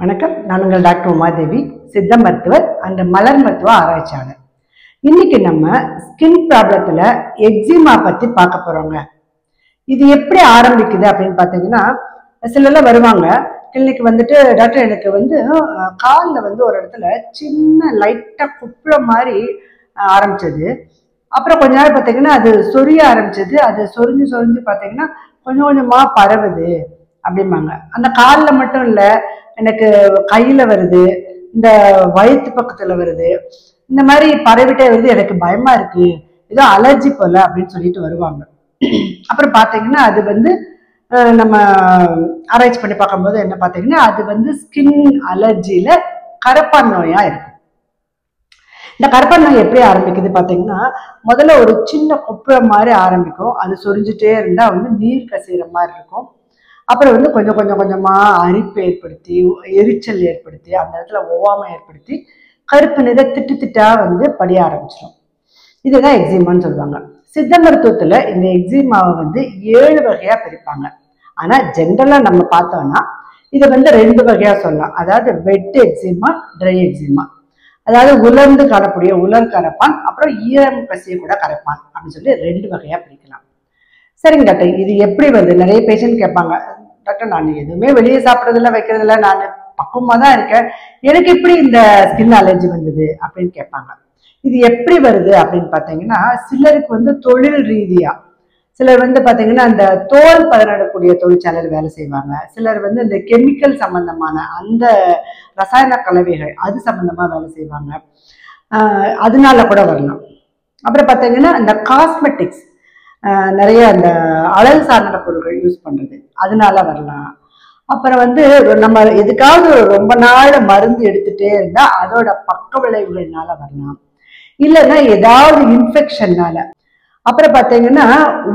வணக்கம். நான் உங்கள் டாக்டர் உமாதேவி, சித்த மருத்துவர் அண்ட் மலர் மருத்துவ ஆராய்ச்சியாளர். இன்னைக்கு நம்ம ஸ்கின் ப்ராப்ளத்துல எக்ஸிமா பத்தி பார்க்க போறோங்க. இது எப்படி ஆரம்பிக்குது அப்படின்னு பார்த்தீங்கன்னா, சிலர்லாம் வருவாங்க கிளினிக் வந்துட்டு, டாக்டர் எனக்கு காலில் ஒரு இடத்துல சின்ன லைட்டா குப்புற மாதிரி ஆரம்பிச்சது. அப்புறம் கொஞ்ச நாள் பார்த்தீங்கன்னா அது சொரிய ஆரம்பிச்சது. அது சொரிஞ்சு சொரிஞ்சு பார்த்தீங்கன்னா கொஞ்சம் கொஞ்சமா பரவுது அப்படிம்பாங்க. அந்த காலில் மட்டும் இல்லை, எனக்கு கையில வருது, இந்த வயிற்று பக்கத்துல வருது, இந்த மாதிரி பரவிட்டே வருது, எனக்கு பயமா இருக்கு, ஏதோ அலர்ஜி போல அப்படின்னு சொல்லிட்டு வருவாங்க. அப்புறம் பாத்தீங்கன்னா அது நம்ம ஆராய்ச்சி பண்ணி பார்க்கும்போது என்ன பாத்தீங்கன்னா அது ஸ்கின் அலர்ஜியில கரப்பான் நோயா இருக்கு. இந்த கரப்பான் நோய் எப்படி ஆரம்பிக்குது பாத்தீங்கன்னா, முதல்ல ஒரு சின்ன குப்புற மாதிரி ஆரம்பிக்கும். அது சொரிஞ்சுட்டே இருந்தா நீர் கசிகிற மாதிரி இருக்கும். அப்புறம் கொஞ்சம் கொஞ்சம் கொஞ்சமா அரிப்பு ஏற்படுத்தி, எரிச்சல் ஏற்படுத்தி, அந்த இடத்துல ஒவ்வாமை ஏற்படுத்தி, கருப்பு நிற திட்டு திட்டா படிய ஆரம்பிச்சிடும். இதுதான் எக்ஸிமான்னு சொல்லுவாங்க. சித்த மருத்துவத்துல இந்த எக்ஸிமாவை 7 வகையா பிரிப்பாங்க. ஆனா ஜென்ரலா நம்ம பார்த்தோம்னா இதை 2 வகையா சொல்லலாம். அதாவது வெட் எக்ஸிமா, ட்ரை எக்ஸிமா. அதாவது உலர்ந்து காணக்கூடிய உலர் கரப்பான், அப்புறம் ஈரம் கசிய கூட கரப்பான் அப்படின்னு சொல்லி 2 வகையா பிரிக்கலாம். சரிங்க டாக்டர், இது எப்படி நிறைய பேஷண்ட் கேட்பாங்க, டாக்டர் நான் எதுவுமே வெளியே சாப்பிட்றதில்ல வைக்கிறதில்ல, நான் பக்குவமா தான் இருக்கேன், எனக்கு எப்படி இந்த ஸ்கின் அலர்ஜி வந்தது அப்படின்னு கேட்பாங்க. இது எப்படி வருது அப்படின்னு பார்த்தீங்கன்னா, சிலருக்கு தொழில் ரீதியா, சிலர் பார்த்தீங்கன்னா அந்த தோல் பதனிடக்கூடிய தொழிற்சாலையில் வேலை செய்வாங்க. சிலர் இந்த கெமிக்கல் சம்பந்தமான அந்த ரசாயன கலவைகள் அது சம்பந்தமா வேலை செய்வாங்க, அதனால கூட வரலாம். அப்புறம் பார்த்தீங்கன்னா இந்த காஸ்மெட்டிக்ஸ், நிறைய அந்த அழகு சார்ந்த பொருட்கள் யூஸ் பண்றது, அதனால வரலாம். அப்புறம் நம்ம எதுக்காவது ரொம்ப நாள் மருந்து எடுத்துட்டே இருந்தா அதோட பக்க விளைவுகள்னால வரலாம், இல்லைன்னா ஏதாவது இன்ஃபெக்ஷன்னால. அப்புறம் பார்த்தீங்கன்னா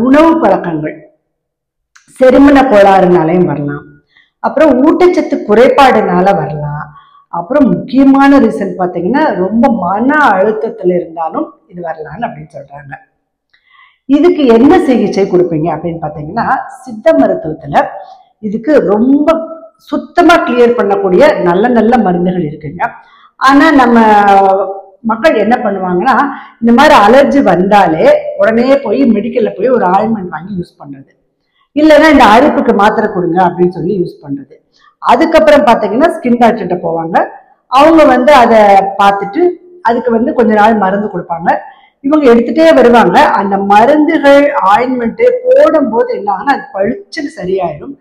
உணவு பழக்கங்கள், செரிமன கோளாறுனாலையும் வரலாம். அப்புறம் ஊட்டச்சத்து குறைபாடுனால வரலாம். அப்புறம் முக்கியமான ரீசன் பார்த்தீங்கன்னா ரொம்ப மன அழுத்தத்துல இருந்தாலும் இது வரலான்னு அப்படின்னு சொல்றாங்க. இதுக்கு என்ன சிகிச்சை கொடுப்பீங்க அப்படின்னு பார்த்தீங்கன்னா, சித்த மருத்துவத்துல இதுக்கு ரொம்ப சுத்தமா கிளியர் பண்ணக்கூடிய நல்ல நல்ல மருந்துகள் இருக்குங்க. ஆனா நம்ம மக்கள் என்ன பண்ணுவாங்கன்னா, இந்த மாதிரி அலர்ஜி வந்தாலே உடனே போய் மெடிக்கல்ல போய் ஒரு ஆயில்மெண்ட் வாங்கி யூஸ் பண்றது, இல்லைன்னா இந்த அரிப்புக்கு மாத்திரை கொடுங்க அப்படின்னு சொல்லி யூஸ் பண்றது. அதுக்கப்புறம் பார்த்தீங்கன்னா ஸ்கின் டாக்டர்கிட்ட போவாங்க. அவங்க அதை பார்த்துட்டு அதுக்கு கொஞ்ச நாள் மருந்து கொடுப்பாங்க. இவங்க எடுத்துட்டே வருவாங்க. அந்த மருந்துகள் ஆயின்மெண்ட் போடும் போது என்ன ஆகுனா அது பழிச்சுன்னு சரியாயிடும்.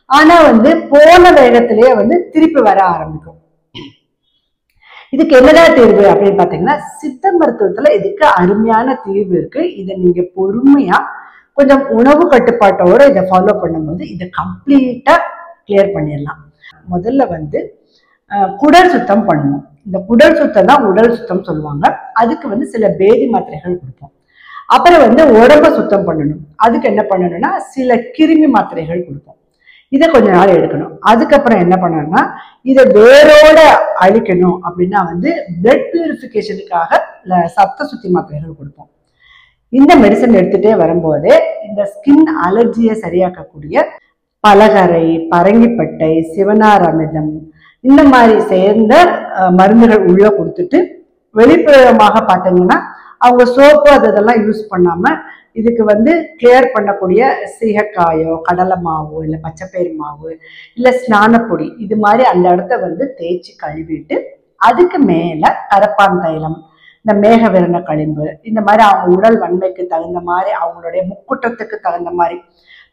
ஆனா போன வேகத்திலேயே திருப்பி வர ஆரம்பிக்கும். இதுக்கு என்னதான் தீர்வு அப்படின்னு பாத்தீங்கன்னா, சித்த மருத்துவத்துல இதுக்கு அருமையான தீர்வு இருக்கு. இதை நீங்க பொறுமையா கொஞ்சம் உணவு கட்டுப்பாட்டோட இதை ஃபாலோ பண்ணும்போது இதை கம்ப்ளீட்டா கிளியர் பண்ணிடலாம். முதல்ல குடல் சுத்தம் பண்ணணும். இந்த குடல் சுத்தம் தான் உடல் சுத்தம் சொல்லுவாங்க. அதுக்கு சில பேதி மாத்திரைகள் கொடுப்போம். அப்புறம் உடம்ப சுத்தம் பண்ணணும். அதுக்கு என்ன பண்ணணும்னா சில கிருமி மாத்திரைகள் கொடுப்போம். இதை கொஞ்ச நாள் எடுக்கணும். அதுக்கப்புறம் என்ன பண்ணணும்னா இதை வேரோட அழிக்கணும் அப்படின்னா பிளட் பியூரிஃபிகேஷனுக்காக சத்த சுத்தி மாத்திரைகள் கொடுப்போம். இந்த மெடிசன் எடுத்துட்டே வரும்போதே இந்த ஸ்கின் அலர்ஜியை சரியாக்கக்கூடிய பலகரை, பரங்கிப்பட்டை, சிவனார் அமிர்தம், இந்த மாதிரி சேர்ந்த மருந்துகள் உள்ள கொடுத்துட்டு, வெளிப்புறமாக பார்த்தீங்கன்னா அவங்க சோப்பு அதெல்லாம் யூஸ் பண்ணாம இதுக்கு கிளியர் பண்ணக்கூடிய சீகக்காயோ, கடலை மாவோ, இல்லை பச்சைப்பயிறு மாவு, இல்லை ஸ்நானப்பொடி, இது மாதிரி அந்த இடத்த தேய்ச்சி கழுவிட்டு அதுக்கு மேல கரப்பான் தைலம், இந்த மேக விரண களிம்பு, இந்த மாதிரி அவங்க உடல் வன்மைக்கு தகுந்த மாதிரி, அவங்களுடைய முக்குற்றத்துக்கு தகுந்த மாதிரி,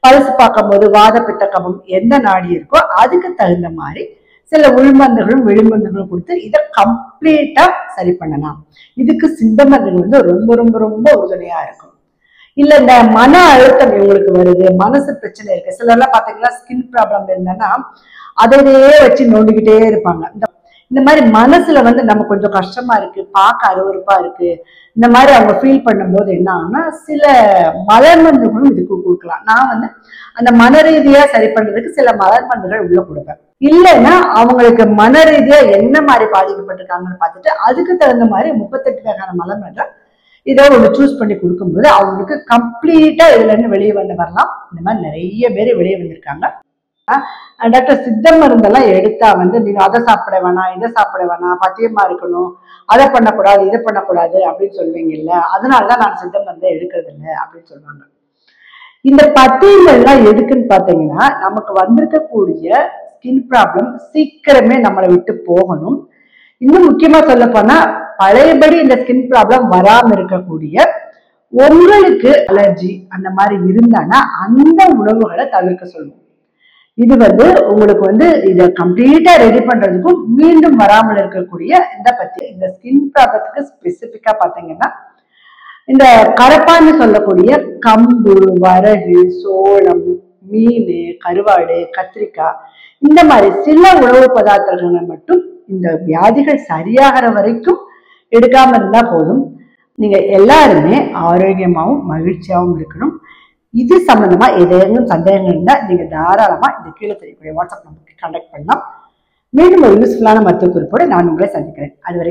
பல்ஸ் பார்க்கும்போது வாத பித்த கபம் எந்த நாடி இருக்கோ அதுக்கு தகுந்த மாதிரி சில உள்மருந்துகளும் வெளிமருந்துகளும் கொடுத்து இதை கம்ப்ளீட்டா சரி பண்ணலாம். இதுக்கு சித்த மருந்துகள் ரொம்ப ரொம்ப ரொம்ப உதவியா இருக்கும். இல்ல இந்த மன அழுத்தம் இவங்களுக்கு வருது, மனசு பிரச்சனை இருக்கு, சிலர்லாம் பாத்தீங்கன்னா ஸ்கின் ப்ராப்ளம் இருந்தேன்னா அதையே வச்சு நோண்டிக்கிட்டே இருப்பாங்க. இந்த மாதிரி மனசுல நம்ம கொஞ்சம் கஷ்டமா இருக்கு, பார்க்க அருவருப்பா இருக்கு, இந்த மாதிரி அவங்க ஃபீல் பண்ணும்போது என்ன ஆகும்னா சில மலர் மருந்துகளும் இதுக்கு கொடுக்கலாம். நான் அந்த மன ரீதியா சரி பண்றதுக்கு சில மலர் மருந்துகள் உள்ள கொடுப்பேன். இல்லைன்னா அவங்களுக்கு மன ரீதியா என்ன மாதிரி பாதிக்கப்பட்டிருக்காங்கன்னு பார்த்துட்டு அதுக்கு தகுந்த மாதிரி 38 வகையான மலர் மருந்துகள் இதோ ஒன்று சூஸ் பண்ணி கொடுக்கும்போது அவங்களுக்கு கம்ப்ளீட்டா இதுல இருந்து வெளியே வரலாம். இந்த மாதிரி நிறைய பேர் வெளியே வந்திருக்காங்க. டாக்டர் சித்த மருந்தெல்லாம் எடுத்தா நீங்க அதை சாப்பிட வேணாம், இதை சாப்பிட வேணாம், பத்தியமா இருக்கணும், அதை பண்ணக்கூடாது, இதை பண்ணக்கூடாது அப்படின்னு சொல்லுவீங்கல்ல, அதனாலதான் நான் சித்த மருந்தை எடுக்கிறது இல்லை அப்படின்னு சொல்லுவாங்க. இந்த பத்தியங்கள் எல்லாம் எதுக்குன்னு பாத்தீங்கன்னா, நமக்கு வந்திருக்கக்கூடிய ஸ்கின் ப்ராப்ளம் சீக்கிரமே நம்மளை விட்டு போகணும். இன்னும் முக்கியமா சொல்ல போனா பழையபடி இந்த ஸ்கின் ப்ராப்ளம் வராம இருக்கக்கூடிய, உங்களுக்கு அலர்ஜி அந்த மாதிரி இருந்தானா அந்த உணவுகளை தவிர்க்க சொல்லுவோம். இது உங்களுக்கு இதை கம்ப்ளீட்டா ரெடி பண்றதுக்கும் மீண்டும் வராமல் இருக்கக்கூடிய இந்த ஸ்கின் ப்ராப்ளத்துக்கு ஸ்பெசிபிக்கா பாத்தீங்கன்னா, இந்த கரப்பான்னு சொல்லக்கூடிய கம்பு, வரகு, சோளம், மீன், கருவாடு, கத்திரிக்காய் இந்த மாதிரி சில உணவு பதார்த்தங்களை மட்டும் இந்த வியாதிகள் சரியாகிற வரைக்கும் எடுக்காம இருந்தா போதும். நீங்க எல்லாருமே ஆரோக்கியமாவும் மகிழ்ச்சியாவும் இருக்கணும். இது சம்பந்தமா ஏதேனும் சந்தேகங்கள் இருந்தா நீங்க தாராளமா இந்த கீழே தெரியக்கூடிய வாட்ஸ்அப் நம்பருக்கு கான்டாக்ட் பண்ணலாம். மீண்டும் ஒரு யூஸ்ஃபுல்லான மருத்துவ குறிப்போடு நான் உங்களை சந்திக்கிறேன். அது வரைக்கும்